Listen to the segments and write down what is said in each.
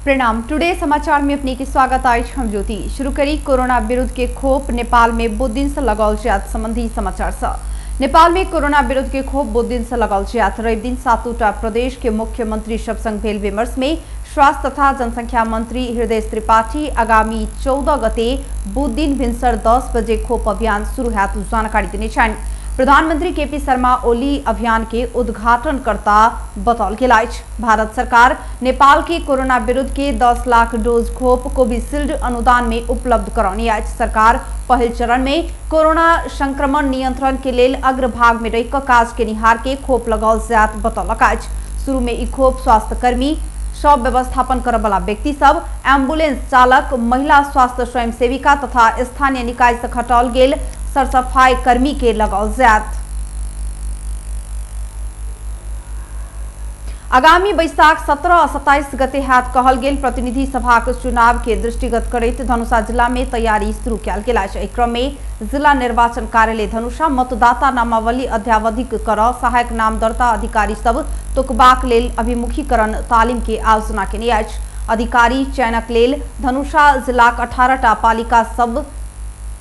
प्रणाम। टुडे समाचार में अपने के स्वागत आज हम ज्योति। शुरू करी कोरोना विरुद्ध के खोप नेपाल में बुध दिन से लगाओल जात संबंधी समाचार से। नेपाल में कोरोना विरुद्ध के खोप बुध दिन से लगाओल जात रवि दिन 7 प्रदेश के मुख्यमंत्री सब संग भेल विमर्श में स्वास्थ्य तथा जनसंख्या मंत्री हृदय त्रिपाठी आगामी 14 गते बुध दिन भिन्सर 10 बजे खोप अभियान शुरू हेतु जानकारी दिने छन्। प्रधानमंत्री केपी शर्मा ओली अभियान के उद्घाटनकर्ता बताओल गेल अछि। भारत सरकार नेपाल के कोरोना विरुद्ध के 10 लाख डोज खोप कोविशील्ड अनुदान में उपलब्ध करौनी अछि। सरकार पहल चरण में कोरोना संक्रमण नियंत्रण के लेल अग्रभाग में रही काज के निहार के खोप लगाओल जात बतौलक अछि। शुरू में ई खोप स्वास्थ्य कर्मी, शव व्यवस्थापन करे वाला व्यक्ति सब, एम्बुलेंस चालक, महिला स्वास्थ्य स्वयं सेविका तथा स्थानीय निकाय से खटाल गेल सरसफाई कर्मी के लगाओल जात। आगामी वैशाख 17 और 27 गते हाथ कहल गेल प्रतिनिधि सभा के चुनाव के दृष्टिगत करते धनुषा जिला में तैयारी शुरू किया गेल अछि। एहि क्रम में जिला निर्वाचन कार्यालय धनुषा मतदाता नामावली अद्यावधिक कर सहायक नाम दर्ता अधिकारी सब तोकबाक लेल अभिमुखीकरण तालीम के आयोजना केने अछि। अधिकारी चयनक लेल धनुषा जिलाक 18टा पालिका सब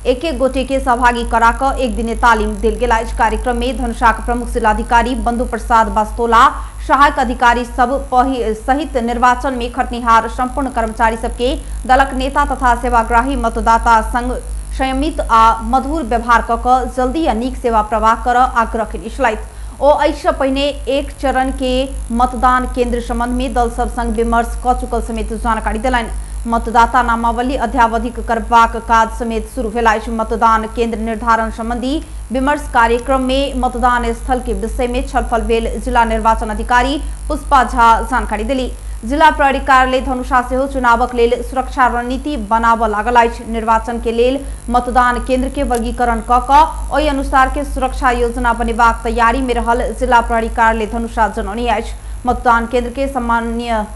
एक गोटे के सहभागी कराक एक दिने तालीम दिल गेल अछि। कार्यक्रम में धनुषा प्रमुख जिलाधिकारी बंधु प्रसाद वास्तोला, सहायक अधिकारी सब सहित निर्वाचन में खटनिहार संपूर्ण कर्मचारी सबके दलक नेता तथा सेवाग्राही मतदाता संग संयमित आ मधुर व्यवहार कऽ जल्दी आ नीक सेवा प्रवाह कर आग्रह केने छलथि। ओ एहिसँ पहिने एक चरण के मतदान केंद्र संबंध में दल सब संग विमर्श कऽ चुकल समेत जानकारी देलनि। मतदाता नामावली अद्यावधिक करबाक काज समेत शुरू भेल अछि। मतदान केंद्र निर्धारण संबंधी विमर्श कार्यक्रम में मतदान स्थल के विषय में छलफल भेल। जिला निर्वाचन अधिकारी पुष्पा झा जानकारी देली। जिला प्रहरी कार्यालय धनुषा सेहो चुनावक लेल सुरक्षा रणनीति बनाबऽ लागल अछि। निर्वाचन के लेल मतदान केंद्र के वर्गीकरण कऽ ओहि अनुसार के सुरक्षा योजना बनेबाक तैयारी में रहल जिला प्रहरी कार्यालय धनुषा जनौनी अछि। मतदान केंद्र के सामान्य,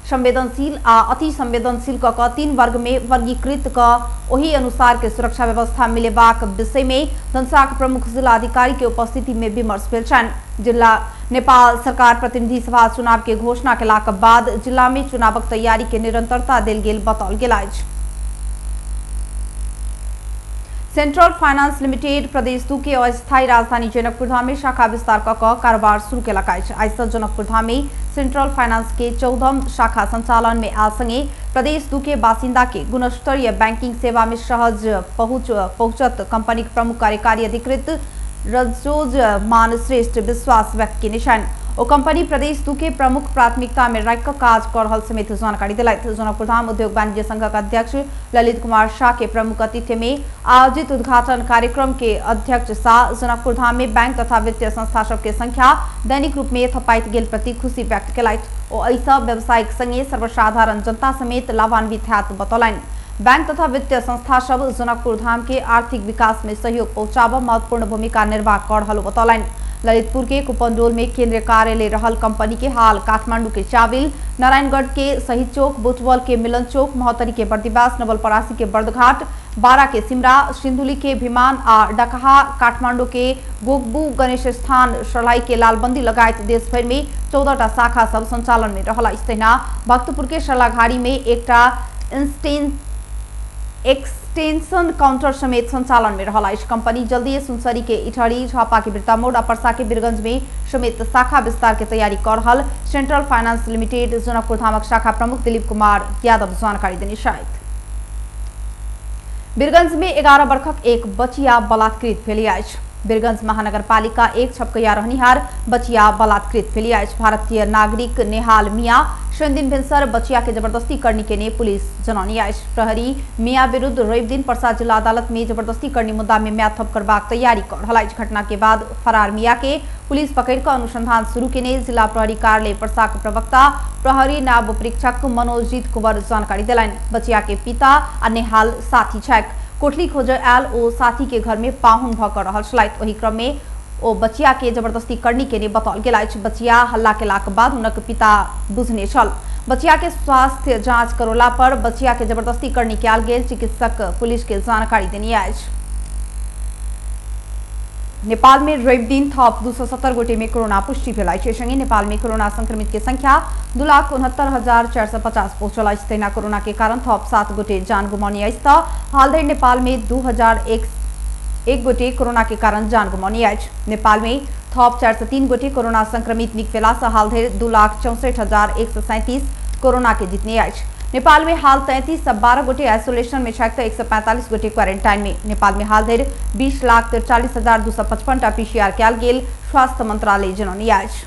संवेदनशील आ अति संवेदनशील कऽ 3 वर्ग में वर्गीकृत कऽ ओही अनुसार के सुरक्षा व्यवस्था मिलेबाक विषय में धनुषा प्रमुख जिला अधिकारी के उपस्थिति में विमर्श भेल छनि। जिला नेपाल सरकार प्रतिनिधि सभा चुनाव के घोषणा केलाक बाद जिला में चुनावक तैयारी के निरंतरता देल गेल बताओल गेल अछि। सेंट्रल फाइनेंस लिमिटेड प्रदेश 2 के अस्थायी राजधानी जनकपुर धाम में शाखा विस्तार कऽ कारोबार शुरू केलक अछि। आइ सँ जनकपुर धाम में सेंट्रल फाइनेंस के 14म शाखा संचालन में आ संगे प्रदेश 2 के बासिंदा के गुणस्तरीय बैंकिंग सेवा में सहज पहुंचत कंपनी के प्रमुख कार्यकारी अधिकृत रजोज मान श्रेष्ठ विश्वास व्यक्त केने छनि। ओ कंपनी प्रदेश 2 के प्रमुख प्राथमिकता में राखि काज कऽ रहल समेत जानकारी दिलथि। जनकपुर धाम उद्योग वाणिज्य संघक अध्यक्ष ललित कुमार शाह के प्रमुख अतिथि में आयोजित उद्घाटन कार्यक्रम के अध्यक्ष शाह जनकपुर धाम में बैंक तथा वित्तीय संस्था सब के संख्या दैनिक रूप में थपाइत गेल प्रति खुशी व्यक्त केलथि। ओ एहिसँ व्यावसायिक संगे सर्वसाधारण जनता समेत लाभान्वित हैत बतौलनि। बैंक तथा वित्तीय संस्था सब जनकपुर धाम के आर्थिक विकास में सहयोग पहुंचाबऽ महत्वपूर्ण भूमिका निर्वाह कऽ रहल बतौलनि। ललितपुर के कुपनडोल में केंद्रीय कार्यालय रहल कंपनी के हाल काठमांडू के चाविल, नारायणगढ़ के शहीद चौक, बुटवल के मिलन चौक, महोत्तरी के बर्दिवास, नवलपरासी के बर्दघाट, बारा के सिमरा, सिंधुली के भिमान आ डकहा, काठमांडू के गोगबू, गणेश स्थान, सरलाई के लालबंदी लगायत देश भर में 14टा शाखा सब संचालन में रहल अछि। तहिना भक्तपुर के सरलाघारी में एकटा एक्सटेंशन काउंटर समेत संचालन में रहल अछि। कंपनी जल्दी सुनसरी के इटहरी, झापा के बिरतामोड़, परसा के बीरगंज में समेत शाखा विस्तार के तैयारी कर रहल सेंट्रल फाइनेंस लिमिटेड जनकपुर धामक शाखा प्रमुख दिलीप कुमार यादव जानकारी देने छथि। बीरगंज में 11 वर्षक एक बचिया बलात्कृत भेल अछि। बीरगंज महानगरपालिका 1 छपकैया रहनिहार बचिया बलात्कृत भेल अछि। भारतीय नागरिक नेहाल मिया दिन भिन्सर बचिया के जबरदस्ती करनी के ने पुलिस जनौनी अछि। प्रहरी मिया विरुद्ध रवि दिन परसा जिला अदालत में जबरदस्ती करनी मुद्दा में म्याद थप करबाक तैयारी कर रहल अछि। घटना के बाद फरार मिया के पुलिस पकड़ कर अनुसंधान शुरू केने जिला प्रहरी कार्यालय परसा के प्रवक्ता प्रहरी नायब परीक्षक मनोजीत कुंवर जानकारी दिलनि। बचिया के पिता आ नेहाल साथी छथि। कोठली खोजऽ आयल ओ साथी के घर में पाहुन भऽ कऽ रहल छलथि। ओहि क्रम में ओ बचिया के जबरदस्ती करनी के ने बताओल गेल अछि। बचिया हल्ला केलाक बाद हुनक पिता बुझने छल। बचिया के स्वास्थ्य जांच करौला पर बचिया के जबरदस्ती करनी कयल गेल चिकित्सक पुलिस के जानकारी देने अछि। नेपाल में रवि दिन थप 270 गोटे में कोरोना पुष्टि भेल सँगै नेपाल में कोरोना संक्रमित के संख्या 2,69,450 पहुंचल। तैना कोरोना के कारण थप 7 गोटे जान गुमाउनी अछि त हाल धरि नेपाल में 2001 गोटे कोरोना के कारण जान गुमाउनी अछि। नेपाल में थप 403 गोटे कोरोना संक्रमित निक भेला सँ हाल धरि 2,64,137 कोरोना के जितने अछि। नेपाल में हाल 3312 गोटे आइसोलेशन में छक 145 गोटे क्वारेंटाइन में। नेपाल में हाल धरि 20,43,255 पीसीआर कयल गेल स्वास्थ्य मंत्रालय जनौने अछि।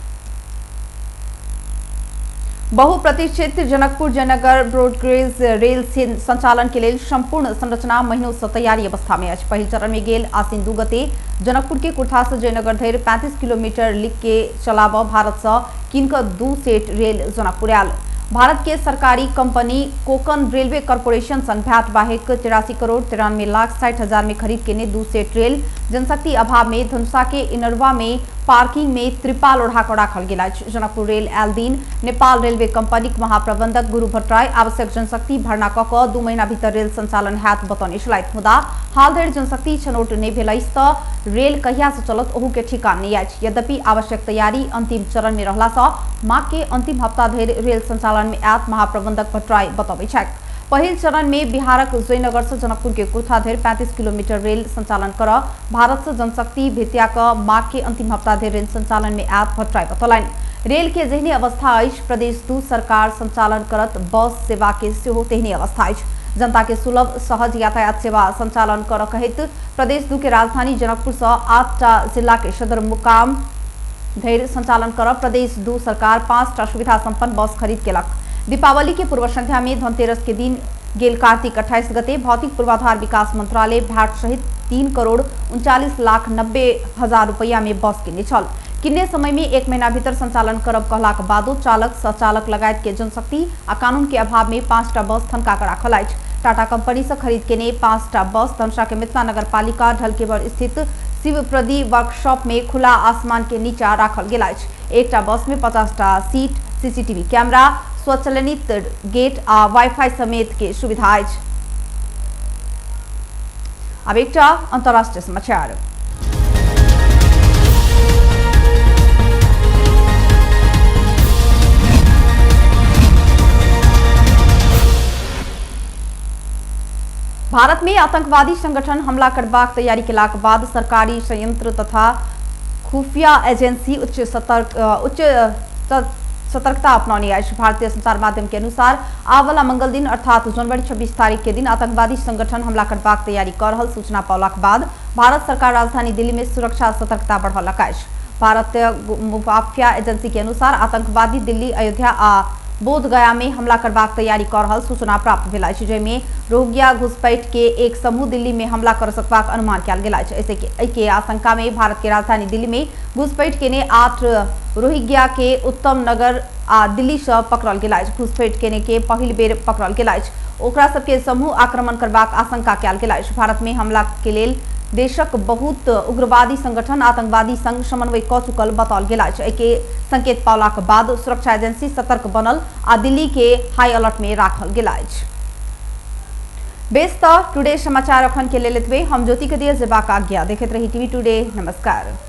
बहुप्रतीक्षित जनकपुर जयनगर ब्रॉडगेज रेल संचालन के लिए संपूर्ण संरचना महीनों से तैयारी अवस्था में अछि। पहिल चरण में गेल आसिन 2 गते जनकपुर के कुर्था से जयनगर धरि 35 किलोमीटर लिख के चलाव भारत से कीन क 2 set rail Janakpur oil. Bharat के सरकारी कंपनी कोकन रेलवे कॉर्पोरेशन संग भ्याट बाहेक 83 करोड़ 93 लाख 60 हजार में खरीद के 2 सेट रेल जनशक्ति अभाव में धनुषा के इनरवा में पार्किंग में त्रिपाल ओढ़ाक राखल गेल अछि। जनकपुर रेल आयल दिन नेपाल रेलवे कंपनी महाप्रबंधक गुरु भट्टराय आवश्यक जनशक्ति भर्ना क 2 महीना भीतर रेल संचालन हैत बतौने छलथि। मुदा हाल धरि जनशक्ति छनौट नहीं भेल अछि त रेल कहिया से चलत ओहू के ठिकान नहीं अछि। यद्यपि आवश्यक तैयारी अंतिम चरण में रहला सँ माघ के अंतिम हफ्ता धरि रेल संचालन में आयत महाप्रबंधक भट्टराय बतौने छथि। पहिल चरण में बिहारक जयनगर से जनकपुर के कुर्था धरि 35 किलोमीटर रेल संचालन कर भारत से जनशक्ति भेटिया क माघ के अंतिम हफ्ता धरि रेल संचालन में आयत भट्टराय बतौलनि। रेल के जेहने अवस्था अछि प्रदेश 2 सरकार संचालन करत बस सेवा के सेहो तेहने अवस्था अछि। जनता के सुलभ सहज यातायात सेवा संचालन कर कहित प्रदेश 2 के राजधानी जनकपुर से 8टा जिला के सदर मुकाम धरि संचालन कर प्रदेश 2 सरकार 5टा सुविधा संपन्न बस खरीद केलक। दीपावली के पूर्व संध्या में धनतेरस के दिन गेल कार्तिक 28 गते भौतिक पूर्वाधार विकास मंत्रालय भ्याट सहित 3 करोड़ 39 लाख 90 हजार रुपया में बस किन्ने छल। किन्ने समय में 1 महीना भीतर संचालन करब कहलाक बादो चालक सचालक लगायत के जनशक्ति आ कानून के अभाव में 5टा बस थनका के राखल अछि। टाटा कंपनी से खरीद के 5टा बस धनुषा के मिथिला नगर पालिका ढलकेवर स्थित शिवप्रदी वर्कशॉप में खुला आसमान के नीचा राखल गेल अछि। एकटा बस में 50टा सीट, सीसीटीवी कैमरा, स्वचालित गेट आ वाईफाई समेत के सुविधा अछि। अब एकटा अंतर्राष्ट्रीय समाचार। भारत में आतंकवादी संगठन हमला करबाक तैयारी केलाक बाद सरकारी संयंत्र तथा खुफिया एजेंसी उच्च सतर्कता अपनानी है। भारतीय संचार माध्यम के अनुसार आवला मंगल दिन अर्थात जनवरी 26 तारीख के दिन आतंकवादी संगठन हमला करबाक तैयारी कर रहल सूचना पावलाक बाद भारत सरकार राजधानी दिल्ली में सुरक्षा सतर्कता बढ़ौलक अछि। भारतीय खुफिया एजेंसी के अनुसार आतंकवादी दिल्ली, अयोध्या आ बोधगया में हमला करबाक तैयारी कर रहल सूचना प्राप्त भेल अछि, जैमे रोहिंग्या घुसपैठ के एक समूह दिल्ली में हमला कर सकबाक अनुमान कयल गेल अछि। ऐसे के आशंका में भारत के राजधानी दिल्ली में घुसपैठ केने 8 रोहिंग्या के उत्तम नगर आ दिल्ली से पकड़ल गेल अछि। घुसपैठ केने के पहिल बेर पकड़ल गेल अछि। ओकरा सबके समूह आक्रमण करबाक आशंका कयल गेल अछि। भारत में हमला के लेल देशक बहुत उग्रवादी संगठन आतंकवादी संग समन्वय क चुकल बताओल गेल अछि। एके संकेत पावलाक बाद सुरक्षा एजेंसी सतर्क बनल आ दिल्ली के हाई अलर्ट में राखल गेल अछि। बेस टुडे समाचार अखन के लेल एतबे। हम ज्योति के दिए जेबाक आज्ञा। देखैत रही टीवी टुडे। नमस्कार।